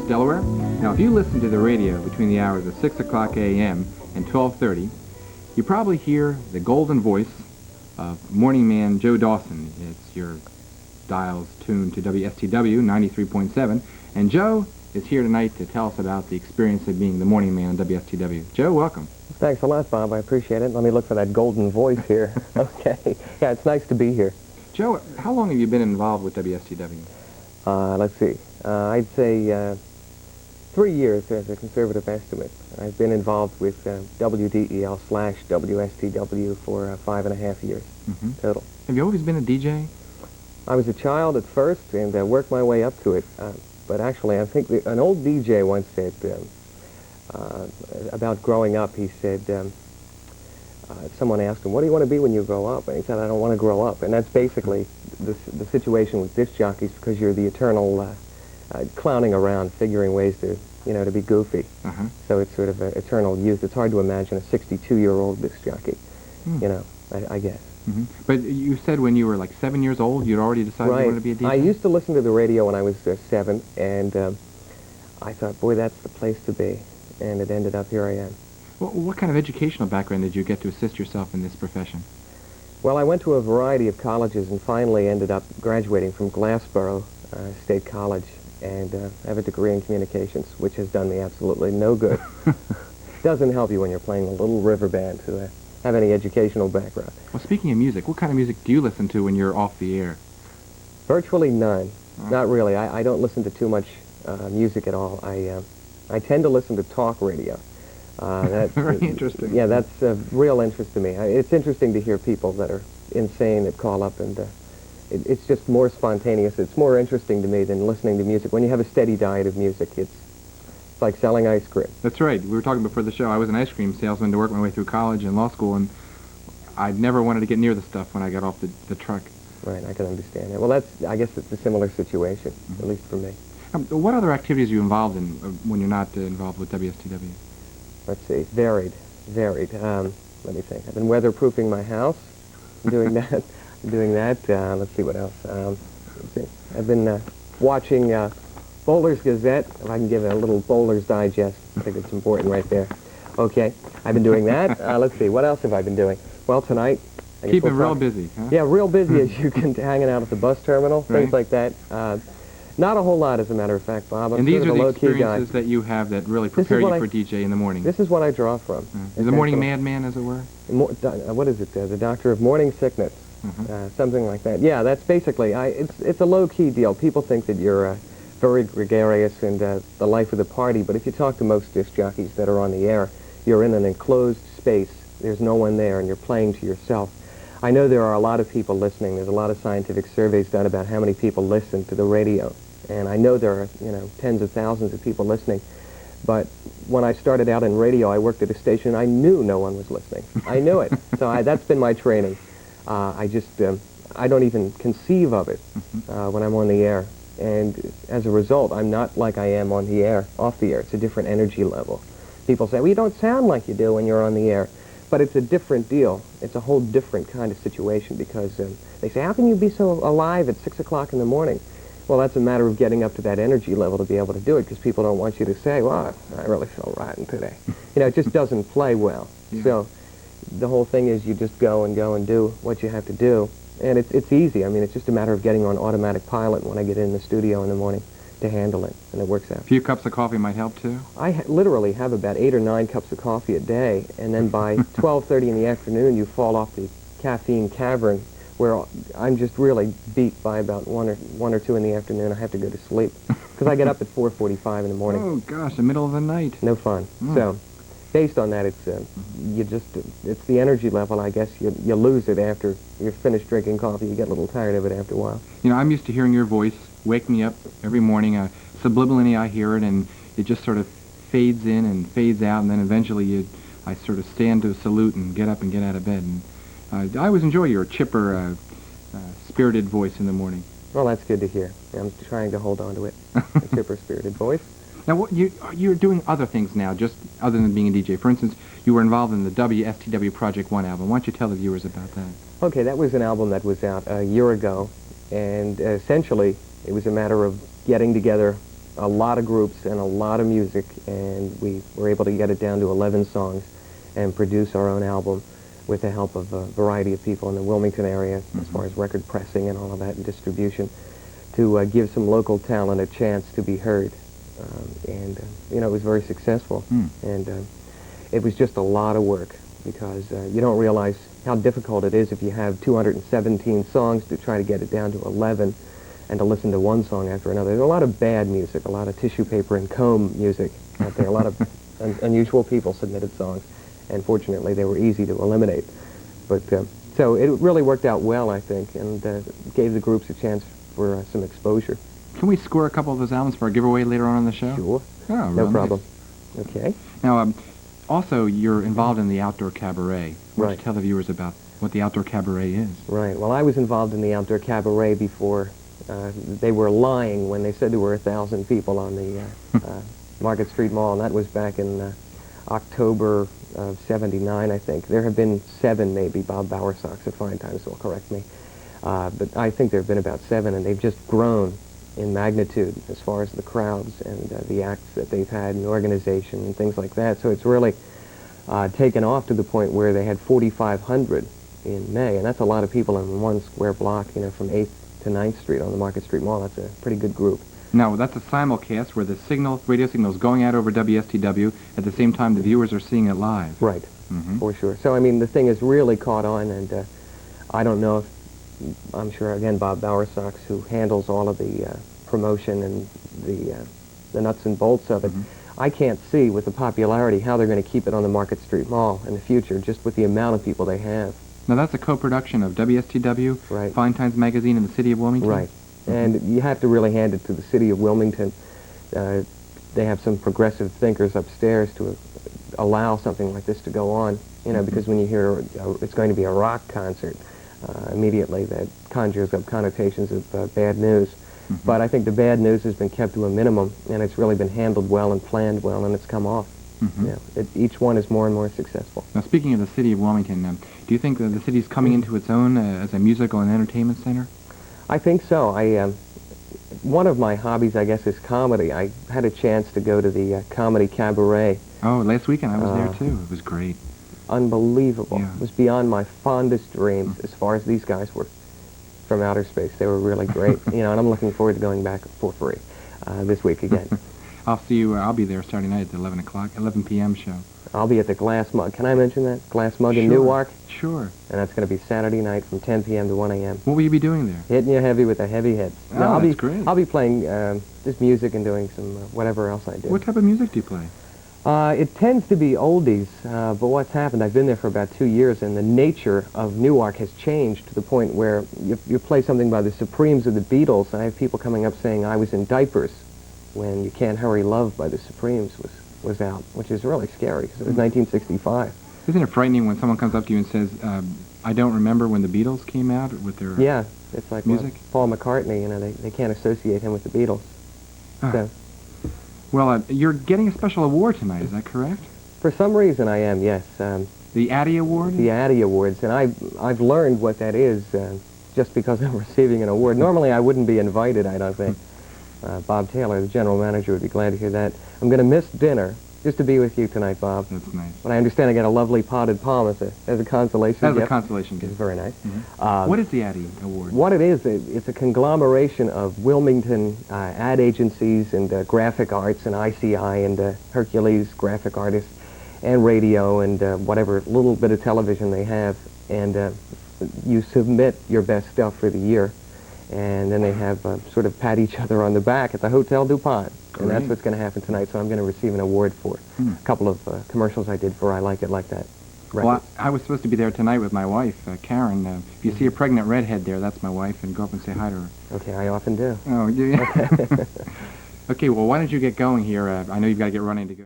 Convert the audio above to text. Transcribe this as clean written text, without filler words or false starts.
Delaware. Now, if you listen to the radio between the hours of 6 o'clock a.m. and 12:30, you probably hear the golden voice of morning man Joe Dawson. It's your dials tuned to WSTW 93.7, and Joe is here tonight to tell us about the experience of being the morning man on WSTW. Joe, welcome. Thanks a lot, Bob. I appreciate it. Let me look for that golden voice here. Okay. Yeah, it's nice to be here. Joe, how long have you been involved with WSTW? Let's see. I'd say 3 years as a conservative estimate. I've been involved with WDEL/WSTW for 5.5 years total. Have you always been a DJ? I was a child at first and worked my way up to it. But actually, I think an old DJ once said about growing up, he said, someone asked him, what do you want to be when you grow up? And he said, I don't want to grow up. And that's basically the situation with disc jockeys, because you're the eternal clowning around, figuring ways to, to be goofy. So it's sort of eternal youth. It's hard to imagine a 62-year-old disc jockey, I guess. But you said when you were like 7 years old, you'd already decided you wanted to be a DJ? I used to listen to the radio when I was 7, and I thought, boy, that's the place to be. And it ended up here I am. Well, what kind of educational background did you get to assist yourself in this profession? Well, I went to a variety of colleges and finally ended up graduating from Glassboro State College, and I have a degree in communications, which has done me absolutely no good. Doesn't help you when you're playing a little river band to have any educational background. Well, speaking of music, what kind of music do you listen to when you're off the air? Virtually none. Not really. I don't listen to too much music at all. I tend to listen to talk radio. That's very interesting. Yeah, that's of real interest to me. It's interesting to hear people that are insane that call up, and it's just more spontaneous. It's more interesting to me than listening to music. When you have a steady diet of music, it's like selling ice cream. That's right. We were talking before the show. I was an ice cream salesman to work my way through college and law school, and I never wanted to get near the stuff when I got off the truck. Right, I can understand that. Well, I guess it's a similar situation, at least for me. What other activities are you involved in when you're not involved with WSTW? Let's see, varied. Let me think. I've been weatherproofing my house, doing that. Let's see what else. Let's see. I've been watching Bowler's Gazette. If I can give it a little Bowler's Digest, I think it's important right there. Okay, I've been doing that. Let's see, what else have I been doing? Well, tonight... Keeping real busy, huh? Yeah, real busy as you can, hanging out at the bus terminal, things like that. Not a whole lot, as a matter of fact, Bob. And these are the experiences that you have that really prepare you for DJ in the morning. This is what I draw from. The morning madman, as it were? What is it? The doctor of morning sickness. Something like that. Yeah, that's basically, it's a low-key deal. People think that you're very gregarious and the life of the party, but if you talk to most disc jockeys that are on the air, you're in an enclosed space. There's no one there, and you're playing to yourself. I know there are a lot of people listening. There's a lot of scientific surveys done about how many people listen to the radio. And I know there are, tens of thousands of people listening. But when I started out in radio, I worked at a station. I knew no one was listening. I knew it. So that's been my training. I don't even conceive of it when I'm on the air. And as a result, I'm not like I am on the air, off the air. It's a different energy level. People say, well, you don't sound like you do when you're on the air. But it's a different deal. It's a whole different kind of situation, because they say, how can you be so alive at 6 o'clock in the morning? Well, that's a matter of getting up to that energy level to be able to do it, because people don't want you to say, well, I really feel rotten today. It just doesn't play well. Yeah. So the whole thing is you just go and do what you have to do. And it's easy. I mean, it's just a matter of getting on automatic pilot when I get in the studio in the morning to handle it, and it works out. A few cups of coffee might help, too? I literally have about 8 or 9 cups of coffee a day, and then by 12:30 in the afternoon, you fall off the caffeine cavern, where I'm just really beat by about 1 or 2 in the afternoon. I have to go to sleep, because I get up at 4:45 in the morning. Oh, gosh, the middle of the night. No fun. So, based on that, it's it's the energy level, I guess. You lose it after you're finished drinking coffee. You get a little tired of it after a while. I'm used to hearing your voice wake me up every morning. Subliminally, I hear it, and it just sort of fades in and fades out, and then eventually I sort of stand to salute and get up and get out of bed. And I always enjoy your chipper, spirited voice in the morning. Well, that's good to hear. I'm trying to hold on to it, a chipper, spirited voice. Now, you're doing other things now, just other than being a DJ. For instance, you were involved in the WSTW Project 1 album. Why don't you tell the viewers about that? Okay, that was an album that was out a year ago, and essentially it was a matter of getting together a lot of groups and a lot of music, and we were able to get it down to 11 songs and produce our own album with the help of a variety of people in the Wilmington area, as far as record pressing and all of that and distribution, to give some local talent a chance to be heard. You know, it was very successful. And it was just a lot of work, because you don't realize how difficult it is if you have 217 songs to try to get it down to 11 and to listen to one song after another. There's a lot of bad music, a lot of tissue paper and comb music out there. A lot of unusual people submitted songs, and fortunately they were easy to eliminate. But so it really worked out well, I think, and gave the groups a chance for some exposure. Can we score a couple of those albums for our giveaway later on in the show? Sure. Oh, no real problem. Nice. Okay. Now, also, you're involved in the Outdoor Cabaret. Why don't Right. you tell the viewers about what the Outdoor Cabaret is? Right. Well, I was involved in the Outdoor Cabaret before. They were lying when they said there were 1,000 people on the Market Street Mall, and that was back in October of '79, I think. There have been 7, maybe. Bob Bowersox at Fine Times will correct me. But I think there have been about 7, and they've just grown in magnitude as far as the crowds and the acts that they've had and the organization and things like that. So it's really taken off to the point where they had 4,500 in May, and that's a lot of people in one square block, you know, from 8th to 9th Street on the Market Street Mall. That's a pretty good group. Now, that's a simulcast where the radio signal is going out over WSTW at the same time the viewers are seeing it live. Right, for sure. So, I mean, the thing has really caught on, and I don't know if, I'm sure, again, Bob Bowersox, who handles all of the promotion and the nuts and bolts of it, I can't see with the popularity how they're going to keep it on the Market Street Mall in the future, just with the amount of people they have. Now, that's a co-production of WSTW, Right. Fine Times Magazine, and the City of Wilmington? Right. And you have to really hand it to the City of Wilmington. They have some progressive thinkers upstairs to allow something like this to go on, you know, because when you hear it's going to be a rock concert, immediately that conjures up connotations of bad news. But I think the bad news has been kept to a minimum, and it's really been handled well and planned well, and it's come off. You know, each one is more and more successful. Now, speaking of the City of Wilmington, do you think that the city's coming into its own as a musical and entertainment center? I think so. One of my hobbies, I guess, is comedy. I had a chance to go to the Comedy Cabaret. Oh, last weekend I was there, too. It was great. Unbelievable. Yeah. It was beyond my fondest dreams as far as these guys were from outer space. They were really great. You know, and I'm looking forward to going back for free this week again. I'll see you. I'll be there Saturday night at the 11 p.m. show. I'll be at the Glass Mug. Can I mention that? Glass Mug in Sure. Newark. Sure. And that's going to be Saturday night from 10 p.m. to 1 a.m. What will you be doing there? Hitting you heavy with the heavy hits. Oh, that's great. I'll be playing just music and doing some whatever else I do. What type of music do you play? It tends to be oldies, but what's happened, I've been there for about 2 years, and the nature of Newark has changed to the point where you play something by the Supremes or the Beatles, and I have people coming up saying I was in diapers when You Can't Hurry Love by the Supremes was out, which is really scary, because it was 1965. Isn't it frightening when someone comes up to you and says, I don't remember when the Beatles came out with their Yeah, it's like music? Paul McCartney, you know, they can't associate him with the Beatles. Ah. So, Well, you're getting a special award tonight, is that correct? for some reason I am, yes. The Addie Award? The Auntie Awards, and I've learned what that is just because I'm receiving an award. Normally I wouldn't be invited, I don't think. Bob Taylor, the general manager, would be glad to hear that. I'm going to miss dinner just to be with you tonight, Bob. That's nice. But I understand I get a lovely potted palm as a consolation That's gift. a consolation It's gift. very nice. What is the Addie Award? What it is, it's a conglomeration of Wilmington ad agencies and graphic arts and ICI and Hercules graphic artists and radio and whatever little bit of television they have. And you submit your best stuff for the year. And then they have sort of pat each other on the back at the Hotel DuPont. And that's Great. what's going to happen tonight. So I'm going to receive an award for a couple of commercials I did for I Like It Like That. Well, I was supposed to be there tonight with my wife, Karen. If you see a pregnant redhead there, that's my wife, and go up and say hi to her. Okay, I often do. Oh, do you? Okay, well, why don't you get going here? I know you've got to get running to go.